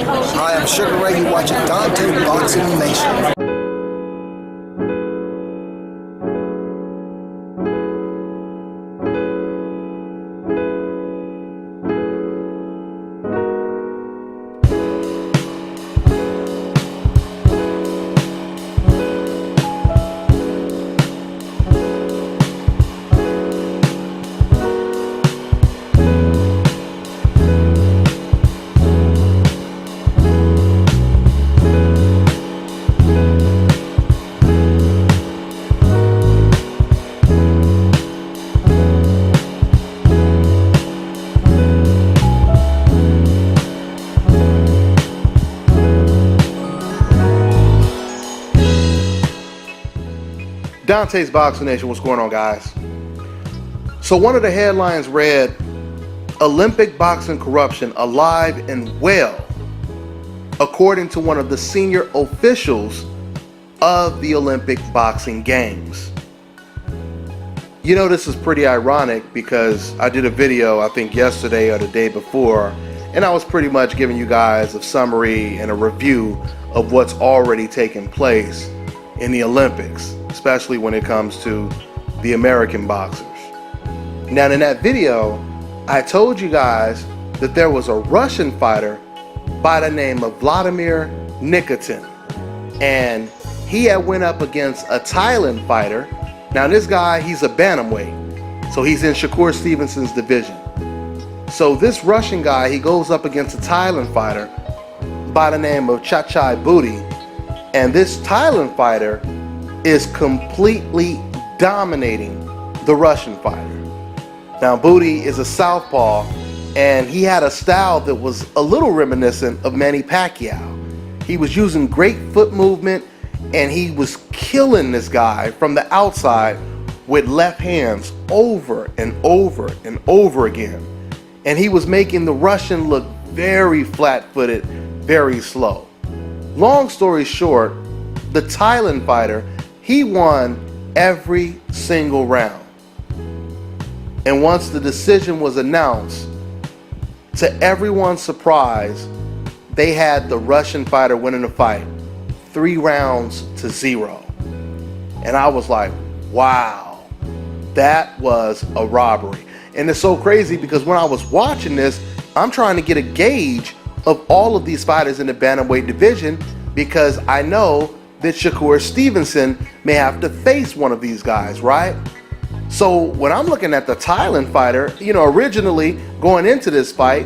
Hi, I'm Sugar Ray. You're watching Dante Boxing Nation. Dante's Boxing Nation, what's going on, guys? So one of the headlines read, Olympic boxing corruption alive and well, according to one of the senior officials of the Olympic Boxing Games. You know, this is pretty ironic because I did a video, I think yesterday or the day before, and I was pretty much giving you guys a summary and a review of what's already taken place in the Olympics, especially when it comes to the American boxers. Now, in that video, I told you guys that there was a Russian fighter by the name of Vladimir Nikitin, and he had went up against a Thailand fighter. Now, this guy, he's a bantamweight, so he's in Shakur Stevenson's division. So this Russian guy, he goes up against a Thailand fighter by the name of Chachai Booty, and this Thailand fighter is completely dominating the Russian fighter. Now, Booty is a southpaw, and he had a style that was a little reminiscent of Manny Pacquiao. He was using great foot movement, and he was killing this guy from the outside with left hands over and over and over again. And he was making the Russian look very flat-footed, very slow. Long story short, the Thailand fighter, he won every single round. And once the decision was announced, to everyone's surprise, they had the Russian fighter winning the fight 3 rounds to 0. And I was like, wow, that was a robbery. And it's so crazy because when I was watching this, I'm trying to get a gauge of all of these fighters in the bantamweight division, because I know that Shakur Stevenson may have to face one of these guys, right? So when I'm looking at the Thailand fighter, you know, originally going into this fight,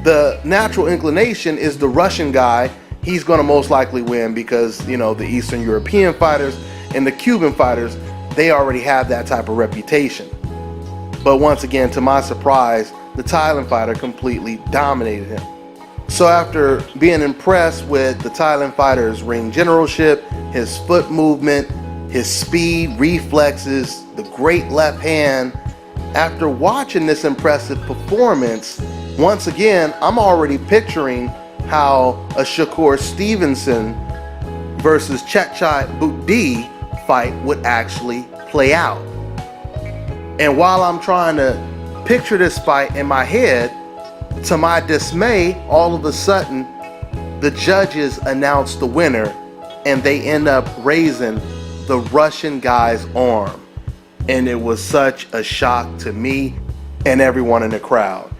the natural inclination is the Russian guy. He's going to most likely win because, you know, the Eastern European fighters and the Cuban fighters, they already have that type of reputation. But once again, to my surprise, the Thailand fighter completely dominated him. So after being impressed with the Thailand fighter's ring generalship, his foot movement, his speed, reflexes, the great left hand, after watching this impressive performance, once again, I'm already picturing how a Shakur Stevenson versus Chachai Booty fight would actually play out. And while I'm trying to picture this fight in my head, to my dismay, all of a sudden, the judges announced the winner, and they end up raising the Russian guy's arm. And it was such a shock to me and everyone in the crowd.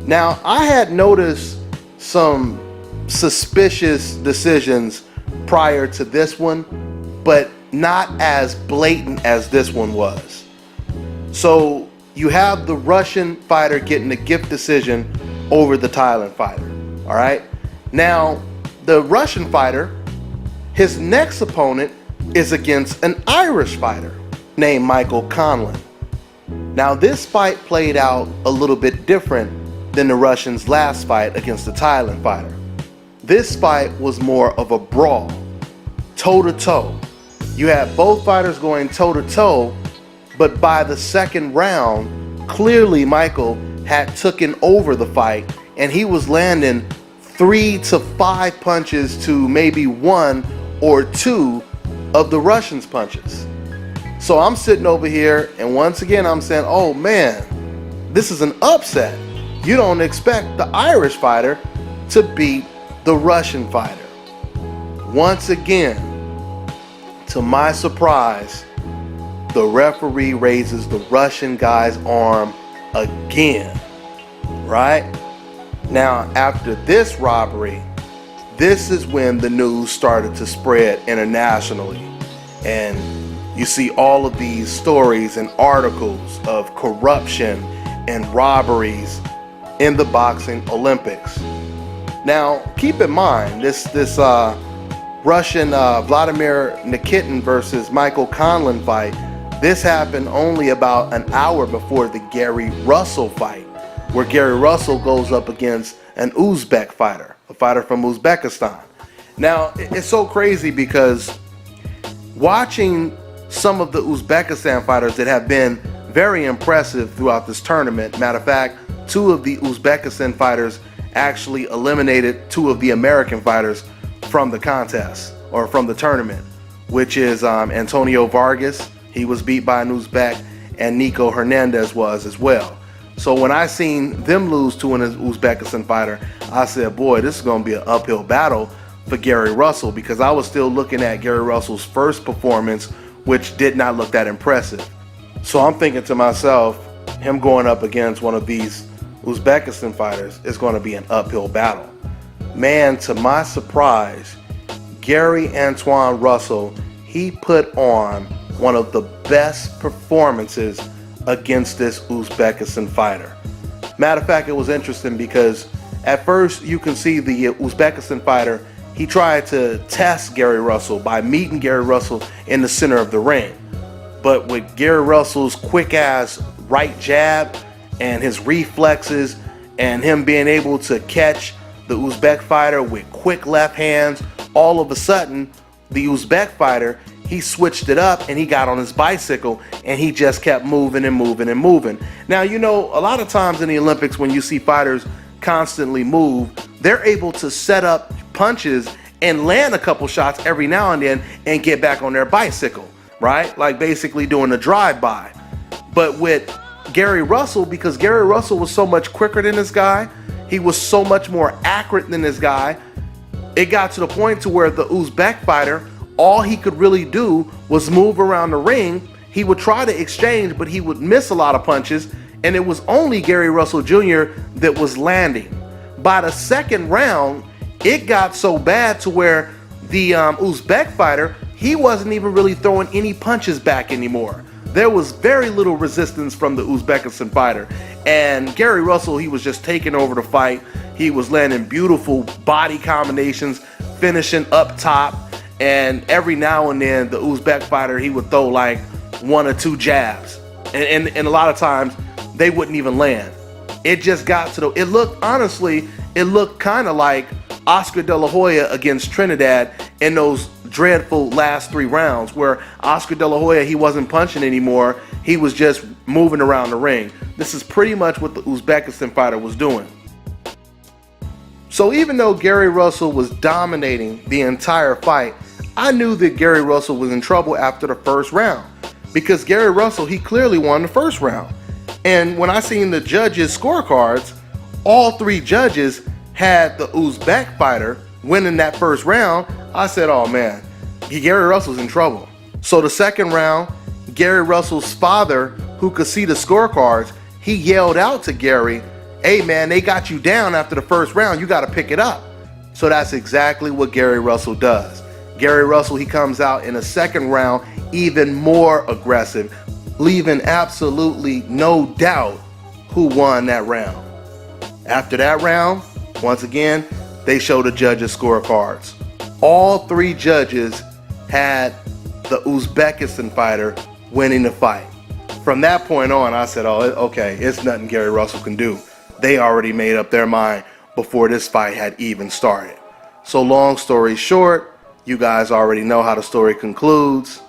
Now, I had noticed some suspicious decisions prior to this one, but not as blatant as this one was. So you have the Russian fighter getting a gift decision over the Thailand fighter, all right? Now, the Russian fighter, his next opponent is against an Irish fighter named Michael Conlan. Now, this fight played out a little bit different than the Russian's last fight against the Thailand fighter. This fight was more of a brawl, toe-to-toe. You had both fighters going toe-to-toe, but by the second round, clearly Michael had taken over the fight, and he was landing 3 to 5 punches to maybe 1 or 2 of the Russian's punches. So I'm sitting over here, and once again I'm saying, oh man, this is an upset. You don't expect the Irish fighter to beat the Russian fighter. Once again, to my surprise, the referee raises the Russian guy's arm again, right? Now, after this robbery, this is when the news started to spread internationally. And you see all of these stories and articles of corruption and robberies in the boxing Olympics. Now, keep in mind, this Russian Vladimir Nikitin versus Michael Conlan fight, this happened only about an hour before the Gary Russell fight, where Gary Russell goes up against an Uzbek fighter, a fighter from Uzbekistan. Now, it's so crazy because watching some of the Uzbekistan fighters that have been very impressive throughout this tournament. Matter of fact, 2 of the Uzbekistan fighters actually eliminated 2 of the American fighters from the contest or from the tournament, which is Antonio Vargas. He was beat by an Uzbek, and Nico Hernandez was as well. So when I seen them lose to an Uzbekistan fighter, I said, boy, this is going to be an uphill battle for Gary Russell, because I was still looking at Gary Russell's first performance, which did not look that impressive. So I'm thinking to myself, him going up against one of these Uzbekistan fighters is going to be an uphill battle. Man, to my surprise, Gary Antoine Russell, he put on one of the best performances against this Uzbekistan fighter. Matter of fact, it was interesting because at first you can see the Uzbekistan fighter, he tried to test Gary Russell by meeting Gary Russell in the center of the ring. But with Gary Russell's quick ass right jab and his reflexes and him being able to catch the Uzbek fighter with quick left hands, all of a sudden the Uzbek fighter, he switched it up and he got on his bicycle and he just kept moving and moving and moving. Now, you know, a lot of times in the Olympics when you see fighters constantly move, they're able to set up punches and land a couple shots every now and then and get back on their bicycle, right? Like basically doing a drive-by. But with Gary Russell, because Gary Russell was so much quicker than this guy, he was so much more accurate than this guy, it got to the point to where the Uzbek fighter, all he could really do was move around the ring. He would try to exchange, but he would miss a lot of punches, and it was only Gary Russell Jr. that was landing. By the second round, it got so bad to where the Uzbek fighter, he wasn't even really throwing any punches back anymore. There was very little resistance from the Uzbekistan fighter, and Gary Russell, he was just taking over the fight. He was landing beautiful body combinations, finishing up top, and every now and then the Uzbek fighter, he would throw like 1 or 2 jabs, and a lot of times they wouldn't even land. It just got to the, it looked, honestly, it looked kind of like Oscar De La Hoya against Trinidad in those dreadful last 3 rounds where Oscar De La Hoya, he wasn't punching anymore, he was just moving around the ring. This is pretty much what the Uzbekistan fighter was doing. So even though Gary Russell was dominating the entire fight, I knew that Gary Russell was in trouble after the first round, because Gary Russell, he clearly won the first round. And when I seen the judges' scorecards, all 3 judges had the Uzbek fighter winning that first round. I said, oh man, Gary Russell's in trouble. So the second round, Gary Russell's father, who could see the scorecards, he yelled out to Gary, hey man, they got you down after the first round, you got to pick it up. So that's exactly what Gary Russell does. Gary Russell, he comes out in the second round even more aggressive, leaving absolutely no doubt who won that round. After that round, once again, they show the judges' scorecards. All 3 judges had the Uzbekistan fighter winning the fight. From that point on, I said, oh, okay, it's nothing Gary Russell can do. They already made up their mind before this fight had even started. So long story short, you guys already know how the story concludes.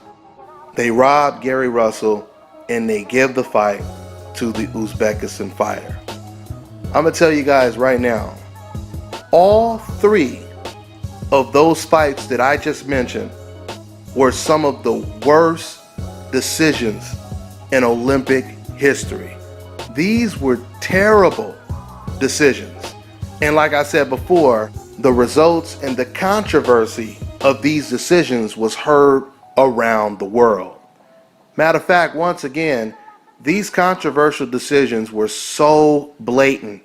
They rob Gary Russell and they give the fight to the Uzbekistan fighter. I'm going to tell you guys right now, all 3 of those fights that I just mentioned were some of the worst decisions in Olympic history. These were terrible decisions. And like I said before, the results and the controversy of these decisions was heard around the world. Matter of fact, once again, these controversial decisions were so blatant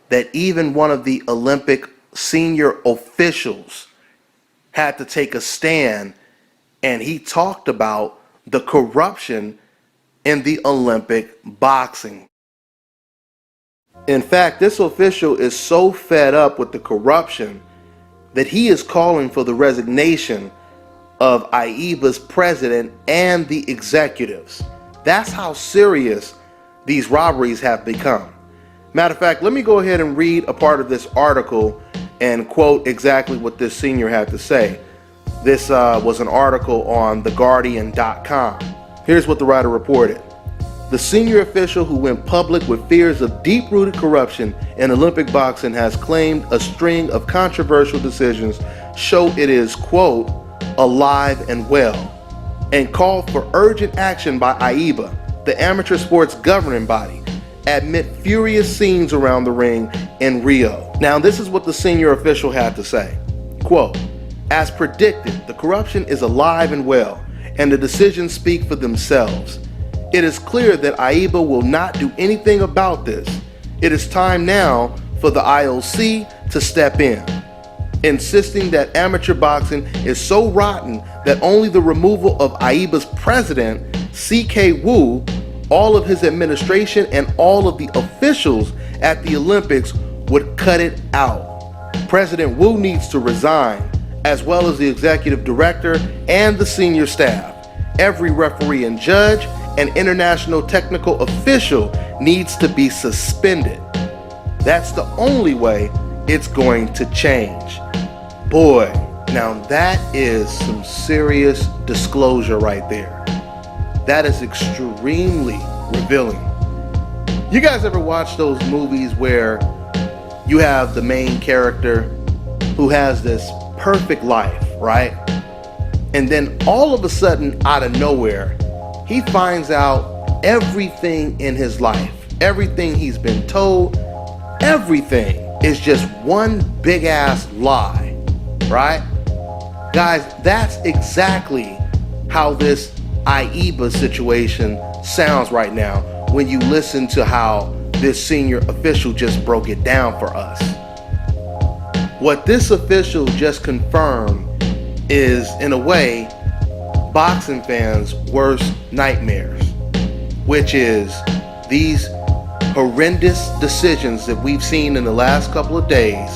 that even one of the Olympic senior officials had to take a stand, and he talked about the corruption in the Olympic boxing. In fact, this official is so fed up with the corruption that he is calling for the resignation of AIBA's president and the executives. That's how serious these robberies have become. Matter of fact, let me go ahead and read a part of this article and quote exactly what this senior had to say. This was an article on theguardian.com. Here's what the writer reported. The senior official who went public with fears of deep-rooted corruption in Olympic boxing has claimed a string of controversial decisions show it is, quote, alive and well, and called for urgent action by AIBA, the amateur sports governing body, amid furious scenes around the ring in Rio. Now, this is what the senior official had to say. Quote, as predicted, the corruption is alive and well, and the decisions speak for themselves. It is clear that AIBA will not do anything about this. It is time now for the IOC to step in, insisting that amateur boxing is so rotten that only the removal of AIBA's president, C.K. Wu, all of his administration, and all of the officials at the Olympics would cut it out. President Wu needs to resign, as well as the executive director and the senior staff. Every referee and judge and international technical official needs to be suspended. That's the only way it's going to change. Boy, now that is some serious disclosure right there. That is extremely revealing. You guys ever watch those movies where you have the main character who has this perfect life, right? And then all of a sudden, out of nowhere, he finds out everything in his life, everything he's been told, everything is just one big ass lie, right? Guys, that's exactly how this AIBA situation sounds right now when you listen to how this senior official just broke it down for us. What this official just confirmed is, in a way, boxing fans' worst nightmares, which is these horrendous decisions that we've seen in the last couple of days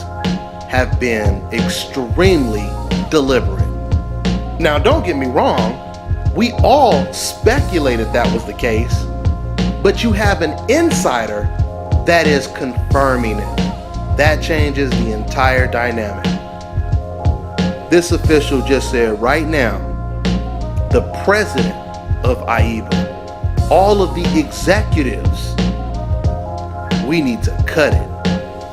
have been extremely deliberate. Now, don't get me wrong, we all speculated that was the case, but you have an insider that is confirming it. That changes the entire dynamic. This official just said right now, the president of AIBA, all of the executives, we need to cut it.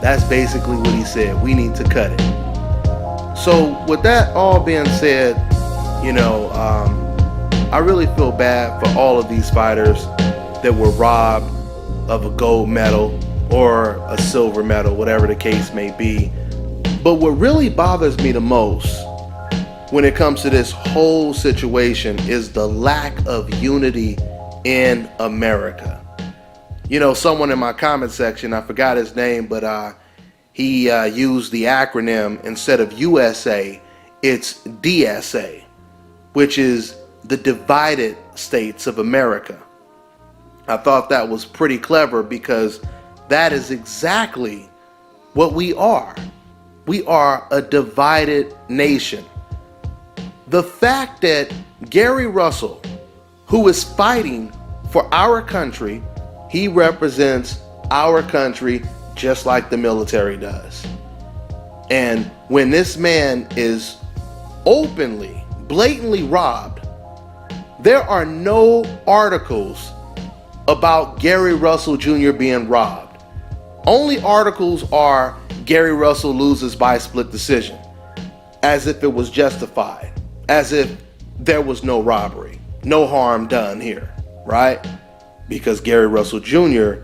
That's basically what he said. We need to cut it. So with that all being said, I really feel bad for all of these fighters that were robbed of a gold medal or a silver medal, whatever the case may be. But what really bothers me the most when it comes to this whole situation is the lack of unity in America. Someone in my comment section, I forgot his name, but he used the acronym instead of USA, it's DSA, which is the Divided States of America. I thought that was pretty clever because that is exactly what we are. We are a divided nation. The fact that Gary Russell, who is fighting for our country, he represents our country just like the military does. And when this man is openly, blatantly robbed, there are no articles about Gary Russell Jr. being robbed. Only articles are Gary Russell loses by split decision, as if it was justified, as if there was no robbery, no harm done here, right? Because Gary Russell Jr.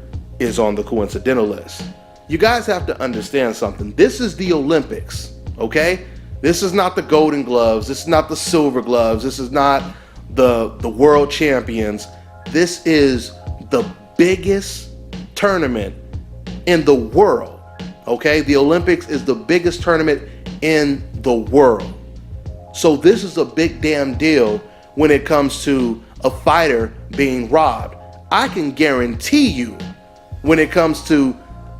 is on the coincidental list. you guys have to understand something. This is the Olympics, okay? This is not the Golden Gloves. This is not the Silver Gloves. This is not the World Champions. This is the biggest tournament in the world, okay? The Olympics is the biggest tournament in the world. So this is a big damn deal when it comes to a fighter being robbed. I can guarantee you when it comes to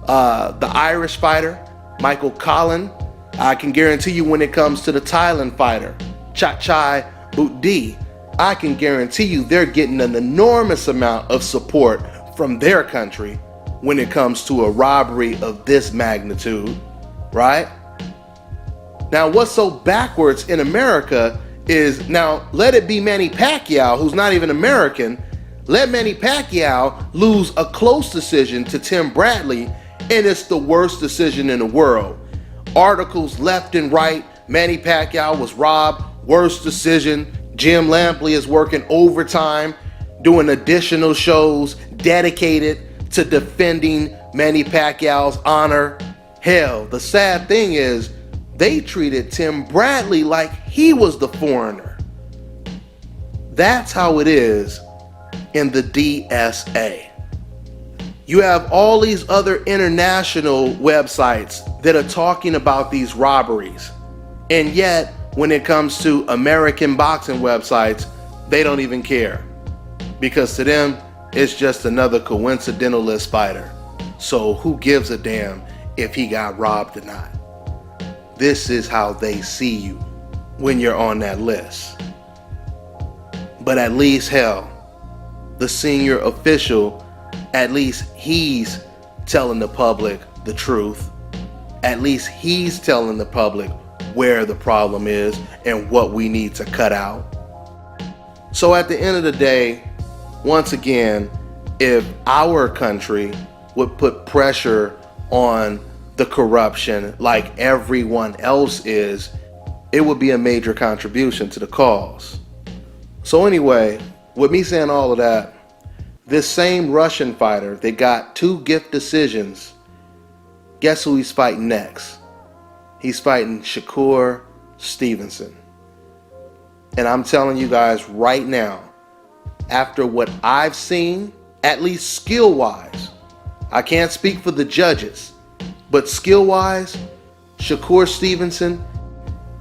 the Irish fighter, Michael Collin, I can guarantee you when it comes to the Thailand fighter, Chachai Butdi, I can guarantee you they're getting an enormous amount of support from their country when it comes to a robbery of this magnitude, right? Now, what's so backwards in America is, now let it be Manny Pacquiao, who's not even American. Let Manny Pacquiao lose a close decision to Tim Bradley, and it's the worst decision in the world. Articles left and right, Manny Pacquiao was robbed, worst decision. Jim Lampley is working overtime, doing additional shows dedicated to defending Manny Pacquiao's honor. Hell, the sad thing is, they treated Tim Bradley like he was the foreigner. That's how it is in the DSA. You have all these other international websites that are talking about these robberies. And yet, when it comes to American boxing websites, they don't even care. Because to them, it's just another coincidental list fighter. So who gives a damn if he got robbed or not? This is how they see you when you're on that list. But at least, hell, the senior official, at least he's telling the public the truth. At least he's telling the public where the problem is and what we need to cut out. So at the end of the day, once again, if our country would put pressure on the corruption like everyone else is, it would be a major contribution to the cause. So anyway, with me saying all of that, this same Russian fighter that got 2 gift decisions, guess who he's fighting next? He's fighting Shakur Stevenson. And I'm telling you guys right now, after what I've seen, at least skill-wise, I can't speak for the judges, but skill-wise, Shakur Stevenson,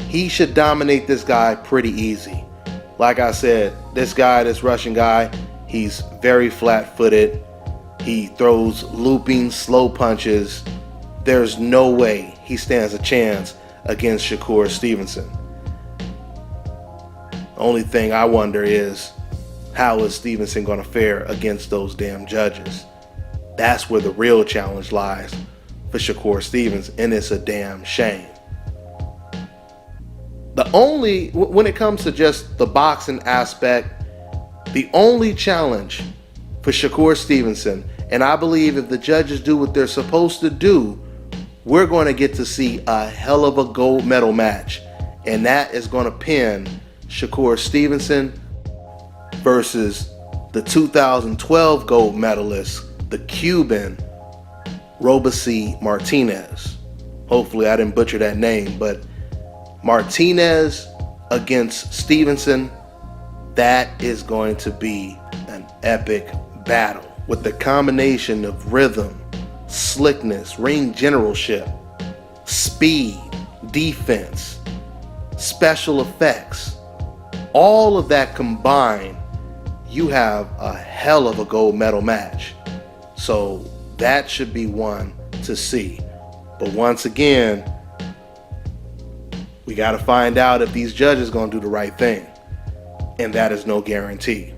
he should dominate this guy pretty easy. Like I said, this Russian guy, he's very flat-footed. He throws looping, slow punches. There's no way he stands a chance against Shakur Stevenson. Only thing I wonder is, how is Stevenson going to fare against those damn judges? That's where the real challenge lies for Shakur Stevenson, and it's a damn shame. When it comes to just the boxing aspect, the only challenge for Shakur Stevenson, and I believe if the judges do what they're supposed to do, we're going to get to see a hell of a gold medal match, and that is going to pin Shakur Stevenson versus the 2012 gold medalist, the Cuban Robeisy Martinez. Hopefully I didn't butcher that name, but Martinez against Stevenson, that is going to be an epic battle with the combination of rhythm, slickness, ring generalship, speed, defense, special effects. All of that combined, you have a hell of a gold medal match. So that should be one to see. But once again, we got to find out if these judges are going to do the right thing. And that is no guarantee.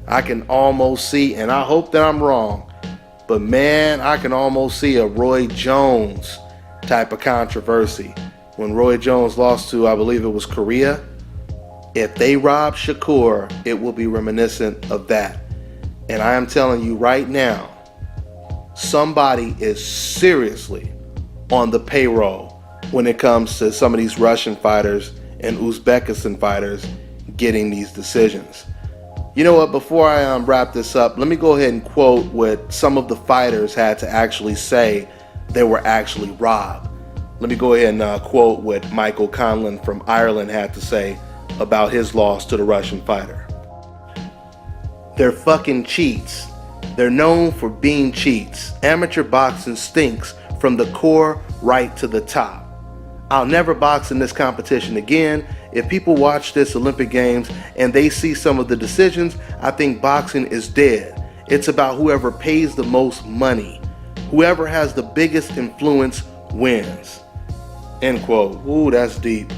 I can almost see, and I hope that I'm wrong, but man, I can almost see a Roy Jones type of controversy. When Roy Jones lost to, I believe it was Korea, if they rob Shakur, it will be reminiscent of that. And I am telling you right now, somebody is seriously on the payroll when it comes to some of these Russian fighters and Uzbekistan fighters getting these decisions. You know what, before I wrap this up, let me go ahead and quote what some of the fighters had to actually say they were actually robbed. Let me go ahead and quote what Michael Conlon from Ireland had to say about his loss to the Russian fighter. They're fucking cheats. They're known for being cheats. Amateur boxing stinks from the core right to the top. I'll never box in this competition again. If people watch this Olympic Games and they see some of the decisions, I think boxing is dead. It's about whoever pays the most money. Whoever has the biggest influence wins. End quote. Ooh, that's deep.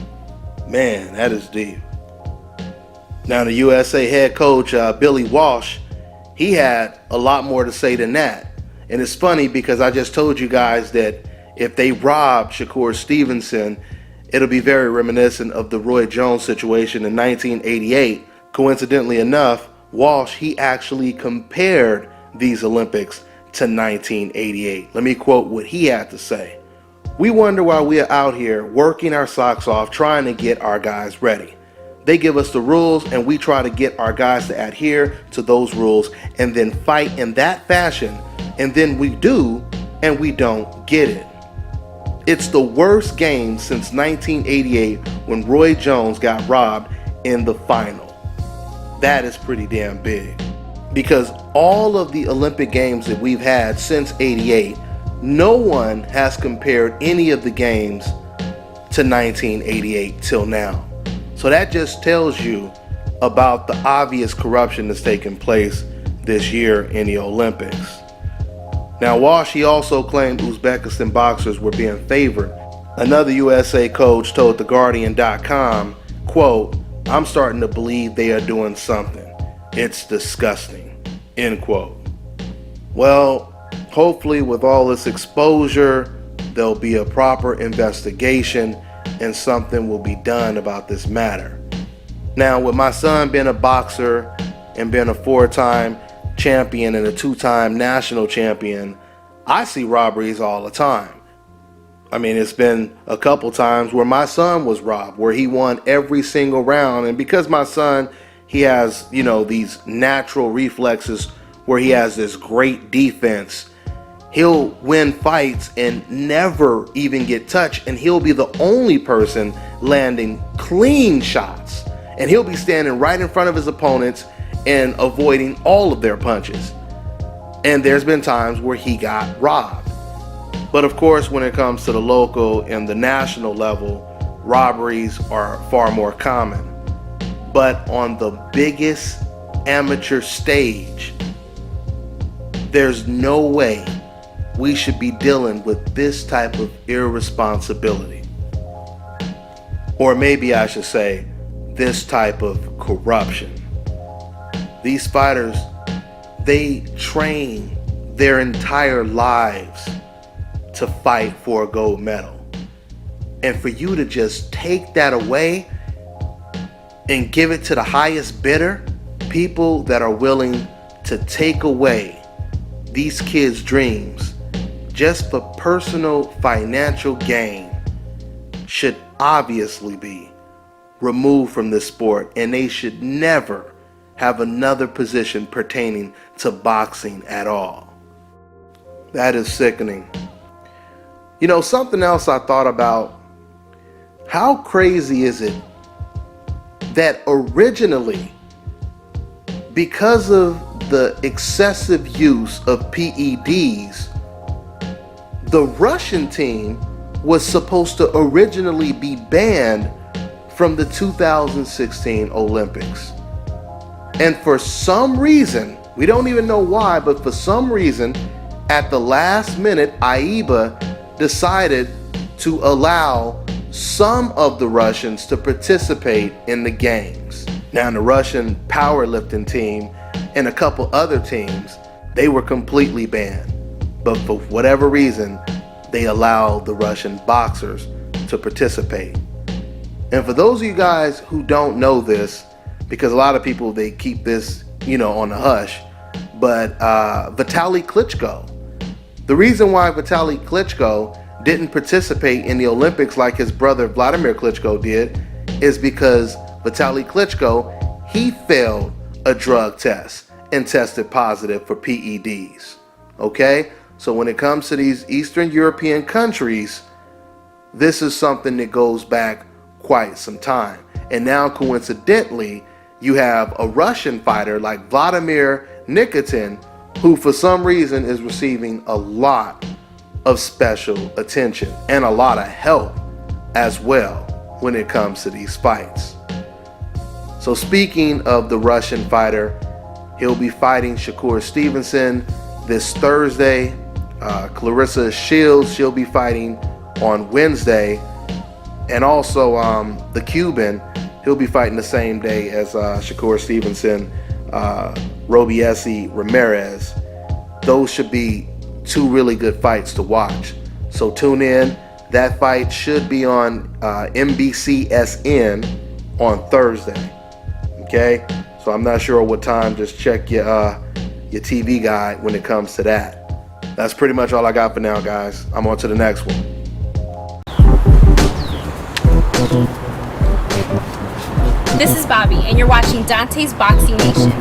Man, that is deep. Now the USA head coach, Billy Walsh, he had a lot more to say than that. And it's funny because I just told you guys that if they rob Shakur Stevenson, it'll be very reminiscent of the Roy Jones situation in 1988. Coincidentally enough, Walsh, he actually compared these Olympics to 1988. Let me quote what he had to say. We wonder why we are out here working our socks off trying to get our guys ready. They give us the rules and we try to get our guys to adhere to those rules and then fight in that fashion, and then we do and we don't get it. It's the worst game since 1988 when Roy Jones got robbed in the final. That is pretty damn big. Because all of the Olympic Games that we've had since '88, no one has compared any of the games to 1988 till now. So that just tells you about the obvious corruption that's taken place this year in the Olympics. Now, Walsh, he also claimed Uzbekistan boxers were being favored. Another USA coach told TheGuardian.com, quote, I'm starting to believe they are doing something. It's disgusting, end quote. Well, hopefully with all this exposure, there'll be a proper investigation and something will be done about this matter. Now, with my son being a boxer and being a 4-time champion and a 2-time national champion, I see robberies all the time. I mean, it's been a couple times where my son was robbed, where he won every single round. And because my son, he has, these natural reflexes where he has this great defense, he'll win fights and never even get touched, and he'll be the only person landing clean shots. And he'll be standing right in front of his opponents and avoiding all of their punches. And there's been times where he got robbed. But of course, when it comes to the local and the national level, robberies are far more common. But on the biggest amateur stage, there's no way we should be dealing with this type of irresponsibility. Or maybe I should say, this type of corruption. These fighters, they train their entire lives to fight for a gold medal. And for you to just take that away and give it to the highest bidder, people that are willing to take away these kids' dreams just for personal financial gain, should obviously be removed from this sport, and they should never have another position pertaining to boxing at all. That is sickening. Something else I thought about, how crazy is it that originally, because of the excessive use of PEDs, the Russian team was supposed to originally be banned from the 2016 Olympics. And for some reason, we don't even know why, but for some reason, at the last minute, AIBA decided to allow some of the Russians to participate in the games. Now, the Russian powerlifting team and a couple other teams, they were completely banned. But for whatever reason, they allowed the Russian boxers to participate. And for those of you guys who don't know this, because a lot of people, they keep this, on the hush, but Vitaly Klitschko, the reason why Vitaly Klitschko didn't participate in the Olympics like his brother Vladimir Klitschko did is because Vitaly Klitschko, he failed a drug test and tested positive for PEDs. Okay? So when it comes to these Eastern European countries, this is something that goes back quite some time. And now coincidentally, you have a Russian fighter like Vladimir Nikitin, who for some reason is receiving a lot of special attention and a lot of help as well when it comes to these fights. So speaking of the Russian fighter, he'll be fighting Shakur Stevenson this Thursday. Clarissa Shields, she'll be fighting on Wednesday. And also the Cuban, he'll be fighting the same day as Shakur Stevenson, Robiesi Ramirez. Those should be two really good fights to watch. So tune in. That fight should be on NBCSN on Thursday. Okay? So I'm not sure what time. Just check your TV guide when it comes to that. That's pretty much all I got for now, guys. I'm on to the next one. This is Bobby, and you're watching Dante's Boxing Nation.